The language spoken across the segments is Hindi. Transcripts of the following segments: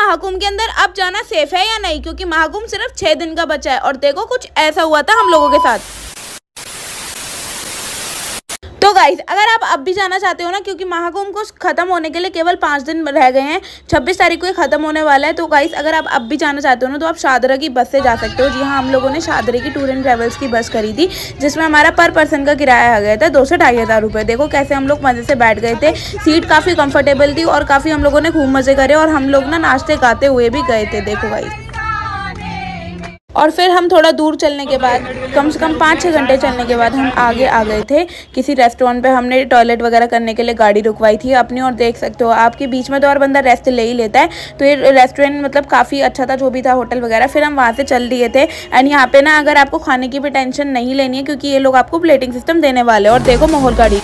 महाकुंभ के अंदर अब जाना सेफ है या नहीं, क्योंकि महाकुंभ सिर्फ 6 दिन का बचा है। और देखो कुछ ऐसा हुआ था हम लोगों के साथ। तो गाइस अगर आप अब भी जाना चाहते हो ना, क्योंकि महाकुंभ को खत्म होने के लिए केवल 5 दिन रह गए हैं, 26 तारीख को ये खत्म होने वाला है। तो गाइस अगर आप अब भी जाना चाहते हो ना, तो आप शादरा की बस से जा सकते हो। जी हाँ, हम लोगों ने शादरा की टूर एंड ट्रेवल्स की बस करी थी, जिसमें हमारा पर पर्सन का किराया आ गया था 2 से 2,500 रुपये। देखो कैसे हम लोग मजे से बैठ गए थे, सीट काफ़ी कंफर्टेबल थी और काफ़ी हम लोगों ने खूब मजे करे और हम लोग ना नाचते गाते हुए भी गए थे। देखो गाइस, और फिर हम थोड़ा दूर चलने के बाद, कम से कम 5-6 घंटे चलने के बाद हम आगे आ गए थे किसी रेस्टोरेंट पे। हमने टॉयलेट वगैरह करने के लिए गाड़ी रुकवाई थी अपनी। और देख सकते हो आपके बीच में तो और बंदा रेस्ट ले ही लेता है। तो ये रेस्टोरेंट मतलब काफ़ी अच्छा था, जो भी था होटल वगैरह। फिर हम वहाँ से चल दिए थे। एंड यहाँ पे ना अगर आपको खाने की भी टेंशन नहीं लेनी है, क्योंकि ये लोग आपको प्लेटिंग सिस्टम देने वाले हैं। और देखो माहौल गाड़ी,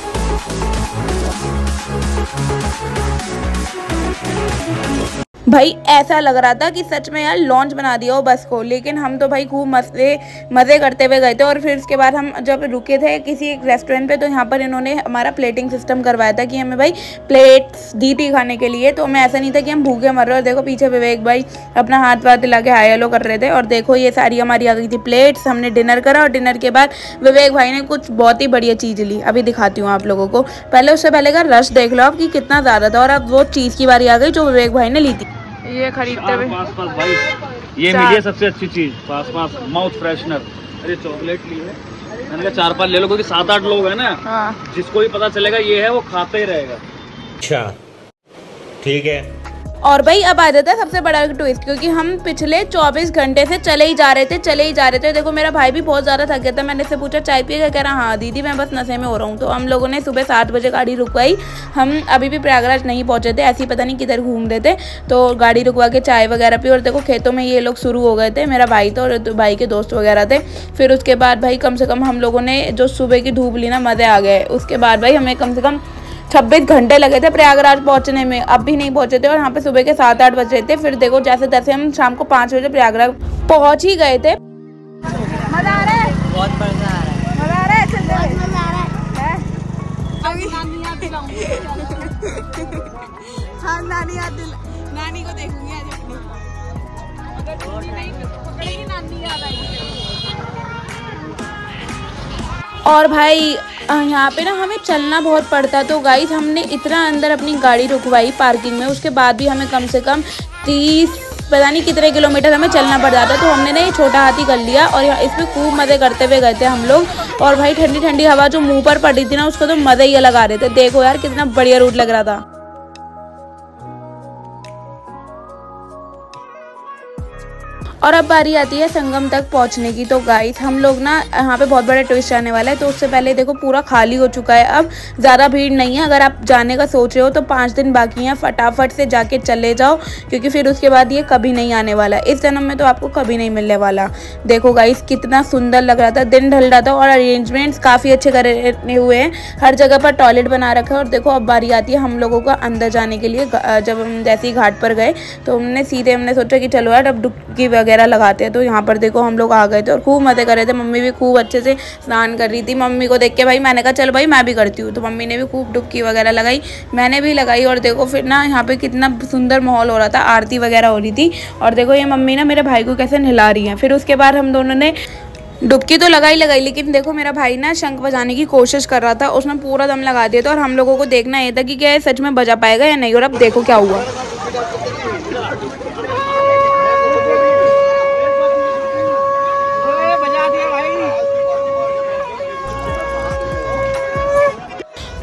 भाई ऐसा लग रहा था कि सच में यार लॉन्च बना दिया हो बस को। लेकिन हम तो भाई खूब मज़े करते हुए गए थे। और फिर उसके बाद हम जब रुके थे किसी एक रेस्टोरेंट पे, तो यहाँ पर इन्होंने हमारा प्लेटिंग सिस्टम करवाया था कि हमें भाई प्लेट्स दी थी खाने के लिए। तो हमें ऐसा नहीं था कि हम भूखे मर रहे। और देखो पीछे विवेक भाई अपना हाथ वाथ हिला के हाय हेलो कर रहे थे। और देखो ये सारी हमारी आ गई थी प्लेट्स। हमने डिनर करा और डिनर के बाद विवेक भाई ने कुछ बहुत ही बढ़िया चीज़ ली। अभी दिखाती हूँ आप लोगों को। पहले उससे पहले का रश देख लो आप कि कितना ज़्यादा था। और अब वो चीज़ की बारी आ गई जो विवेक भाई ने ली थी। ये खरीदते हुए भाई ये मिली है सबसे अच्छी चीज, पास माउथ फ्रेशनर। अरे चॉकलेट ली है, मैंने कहा 4-5 ले लो, क्योंकि 7-8 लोग हैं ना। हाँ। जिसको भी पता चलेगा ये है वो खाता ही रहेगा। अच्छा ठीक है। और भाई अब आ जाता है सबसे बड़ा ट्विस्ट, क्योंकि हम पिछले 24 घंटे से चले ही जा रहे थे। देखो मेरा भाई भी बहुत ज़्यादा थक गया था। मैंने इससे पूछा चाय पिएगा, कह रहा हाँ दीदी मैं बस नशे में हो रहा हूँ। तो हम लोगों ने सुबह 7 बजे गाड़ी रुकवाई। हम अभी भी प्रयागराज नहीं पहुँचे थे, ऐसे ही पता नहीं किधर घूम रहे थे। तो गाड़ी रुकवा के चाय वगैरह पी। और देखो खेतों में ये लोग शुरू हो गए थे, मेरा भाई तो और भाई के दोस्त वगैरह थे। फिर उसके बाद भाई कम से कम हम लोगों ने जो सुबह की धूप ली ना, मज़े आ गए। उसके बाद भाई हमें कम से कम 26 घंटे लगे थे प्रयागराज पहुंचने में, अब भी नहीं पहुंचे थे। और यहाँ पे सुबह के 7-8 बज रहे थे। फिर देखो जैसे तैसे हम शाम को 5 बजे प्रयागराज पहुंच ही गए थे। मजा आ रहा है, बहुत मजा आ रहा है, मजा आ रहा है, चल रहा है, मजा आ रहा है। हाँ नानी याद दिला, नानी को देखूंगी आज अपनी। अगर नहीं पकड़ेगी नानी याद आएगी। और भाई यहाँ पे ना हमें चलना बहुत पड़ता। तो गाइस हमने इतना अंदर अपनी गाड़ी रुकवाई पार्किंग में, उसके बाद भी हमें कम से कम 30 पता नहीं कितने किलोमीटर हमें चलना पड़ जाता। तो हमने ना ये छोटा हाथी कर लिया और इसमें खूब मज़े करते हुए गए थे हम लोग। और भाई ठंडी ठंडी हवा जो मुंह पर पड़ी थी ना, उसको तो मज़े ही अलग आ रहे थे। देखो यार कितना बढ़िया रूट लग रहा था। और अब बारी आती है संगम तक पहुंचने की। तो गाइस हम लोग ना यहाँ पे बहुत बड़ा ट्विस्ट आने वाला है। तो उससे पहले देखो पूरा खाली हो चुका है, अब ज़्यादा भीड़ नहीं है। अगर आप जाने का सोच रहे हो तो 5 दिन बाकी हैं, फटाफट से जाके चले जाओं, क्योंकि फिर उसके बाद ये कभी नहीं आने वाला। इस जन्म में तो आपको कभी नहीं मिलने वाला। देखो गाइस कितना सुंदर लग रहा था, दिन ढल रहा था और अरेंजमेंट्स काफ़ी अच्छे करे हुए हैं। हर जगह पर टॉयलेट बना रखा है। और देखो अब बारी आती है हम लोगों का अंदर जाने के लिए। जब हम जैसे ही घाट पर गए तो हमने सोचा कि चलो यार अब डुबकी वगैरह लगाते हैं। तो यहाँ पर देखो हम लोग आ गए थे और खूब मजे कर रहे थे। मम्मी भी खूब अच्छे से स्नान कर रही थी। मम्मी को देख के भाई मैंने कहा चलो भाई मैं भी करती हूँ। तो मम्मी ने भी खूब डुबकी वगैरह लगाई, मैंने भी लगाई। और देखो फिर ना यहाँ पे कितना सुंदर माहौल हो रहा था, आरती वगैरह हो रही थी। और देखो ये मम्मी ना मेरे भाई को कैसे नहला रही है। फिर उसके बाद हम दोनों ने डुबकी तो लगाई, लेकिन देखो मेरा भाई ना शंख बजाने की कोशिश कर रहा था, उसने पूरा दम लगा दिया था। और हम लोगों को देखना ये था कि क्या सच में बजा पाएगा या नहीं। और अब देखो क्या हुआ।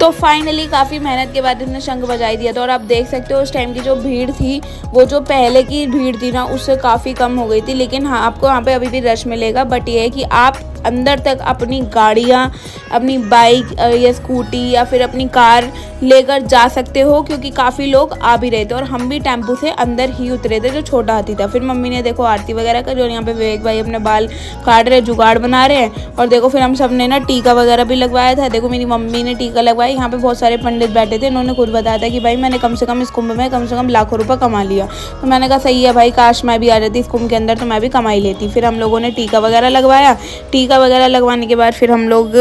तो फाइनली काफ़ी मेहनत के बाद इसने शंख बजाई दिया था। और आप देख सकते हो उस टाइम की जो भीड़ थी, वो जो पहले की भीड़ थी ना, उससे काफ़ी कम हो गई थी। लेकिन हाँ आपको यहाँ पे अभी भी रश मिलेगा, बट ये है कि आप अंदर तक अपनी गाड़ियाँ, अपनी बाइक या स्कूटी या फिर अपनी कार लेकर जा सकते हो, क्योंकि काफ़ी लोग आ भी रहे थे। और हम भी टेम्पो से अंदर ही उतरे थे जो छोटा हाथी था। फिर मम्मी ने देखो आरती वगैरह करी और यहाँ पे विवेक भाई अपने बाल काट रहे, जुगाड़ बना रहे हैं। और देखो फिर हम सब ने ना टीका वगैरह भी लगवाया था। देखो मेरी मम्मी ने टीका लगवाया। यहाँ पे बहुत सारे पंडित बैठे थे, इन्होंने खुद बताया था कि भाई मैंने कम से कम इस कुंभ में कम से कम लाखों रुपये कमा लिया। तो मैंने कहा सही है भाई, काश मैं भी आ जाती इस कुंभ के अंदर तो मैं भी कमाई लेती। फिर हम लोगों ने टीका वगैरह लगवाया। टीका वगैरह लगवाने के बाद फिर हम लोग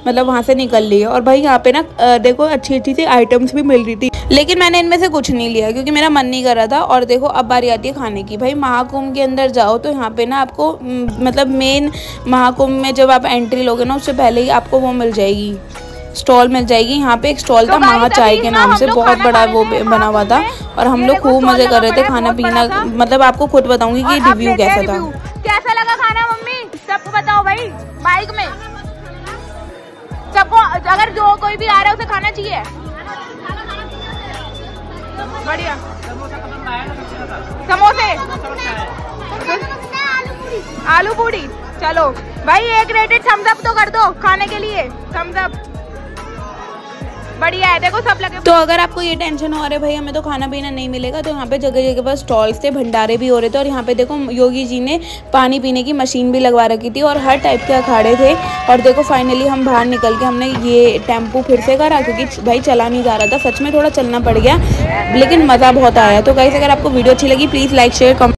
मतलब वहाँ से निकल लिए। और भाई यहाँ पे ना देखो अच्छी अच्छी सी आइटम्स भी मिल रही थी, लेकिन मैंने इनमें से कुछ नहीं लिया क्योंकि मेरा मन नहीं कर रहा था। और देखो अब बारी आती है खाने की। भाई महाकुंभ के अंदर जाओ तो यहाँ पे ना आपको मतलब मेन महाकुंभ में जब आप एंट्री लोगे ना उससे पहले ही आपको वो मिल जाएगी, स्टॉल मिल जाएगी। यहाँ पे एक स्टॉल था महा चाय के नाम से, बहुत बड़ा वो बना हुआ था और हम लोग खूब मजे कर रहे थे खाना पीना। मतलब आपको खुद बताऊंगी कि रिव्यू कैसा था। कैसा लगा खाना मम्मी? सबको बताओ भाई, बाइक में सबको, अगर जो कोई भी आ रहा है उसे खाना चाहिए। बढ़िया समोसे, आलू पूरी। चलो भाई एक रेटेड थम्स अप तो कर दो खाने के लिए, थम्स अप। बढ़िया है, देखो सब लगे। तो अगर आपको ये टेंशन हो रहा है भाई हमें तो खाना पीना नहीं मिलेगा, तो यहाँ पे जगह जगह पर स्टॉल्स थे, भंडारे भी हो रहे थे। और यहाँ पे देखो योगी जी ने पानी पीने की मशीन भी लगवा रखी थी और हर टाइप के अखाड़े थे। और देखो फाइनली हम बाहर निकल के हमने ये टेम्पो फिर से करा क्योंकि भाई चला नहीं जा रहा था, सच में थोड़ा चलना पड़ गया, लेकिन मज़ा बहुत आया। तो गाइस अगर आपको वीडियो अच्छी लगी प्लीज़ लाइक शेयर कमेंट